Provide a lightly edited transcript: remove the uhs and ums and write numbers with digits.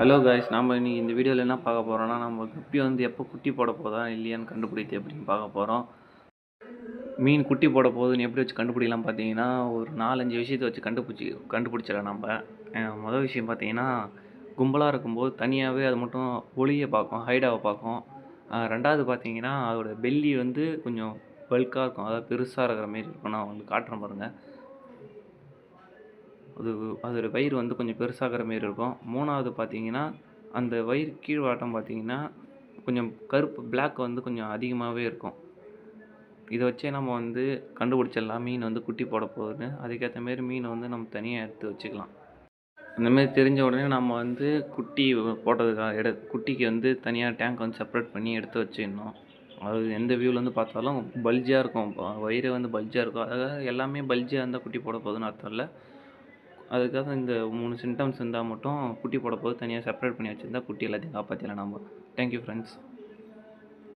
Hello guys, நம்ம இன்னைக்கு இந்த வீடியோவில் என்ன பார்க்க போகிறோம்னா, நம்ம குப்பி வந்து எப்போ குட்டி போட போதா இல்லையான்னு கண்டுபிடித்து எப்படின்னு பார்க்க போகிறோம். மீன் குட்டி போட போகுதுன்னு எப்படி வச்சு கண்டுபிடிக்கலாம் பார்த்தீங்கன்னா, ஒரு 4-5 விஷயத்தை வச்சு கண்டுபிடிச்சிடலாம் நம்ம. மொதல் விஷயம் பார்த்தீங்கன்னா, கும்பலாக இருக்கும்போது தனியாகவே அது மட்டும் ஒளியை பார்க்கும், ஹைடாவை பார்க்கும். ரெண்டாவது பார்த்தீங்கன்னா, அதோட பெல்லி வந்து கொஞ்சம் பல்காக இருக்கும், அதாவது பெருசாக இருக்கிற மாரி இருக்கும். நான் உங்களுக்கு காட்டுறேன் பாருங்கள். அதோட வயிறு வந்து கொஞ்சம் பெருசாகிற மாரி இருக்கும். 3வது பார்த்தீங்கன்னா, அந்த வயிறு கீழ்வாட்டம் பார்த்தீங்கன்னா, கொஞ்சம் கருப்பு பிளாக் வந்து கொஞ்சம் அதிகமாகவே இருக்கும். இதை வச்சே நம்ம வந்து கண்டுபிடிச்சிடலாம் மீன் வந்து குட்டி போட போகுதுன்னு. அதுக்கேற்ற மாரி மீனை வந்து நம்ம தனியாக எடுத்து வச்சுக்கலாம். இந்தமாரி தெரிஞ்ச உடனே நம்ம வந்து குட்டி போட்டதுக்காக குட்டிக்கு வந்து தனியாக டேங்க் வந்து செப்பரேட் பண்ணி எடுத்து வச்சிடணும். அது எந்த வியூவிலேருந்து பார்த்தாலும் பல்ஜியாக இருக்கும், வயிறு வந்து பல்ஜியாக இருக்கும். அதாவது எல்லாமே பல்ஜியாக இருந்தால் குட்டி போட போகுதுன்னு அர்த்தம் இல்லை. அதுக்காக இந்த 3 சிம்டம்ஸ் இருந்தால் மட்டும் குட்டி போட போது தனியாக செப்பரேட் பண்ணி வச்சுருந்தா குட்டி எல்லாத்தையும் காப்பாற்றிடலாம் நம்ம. Thank you friends.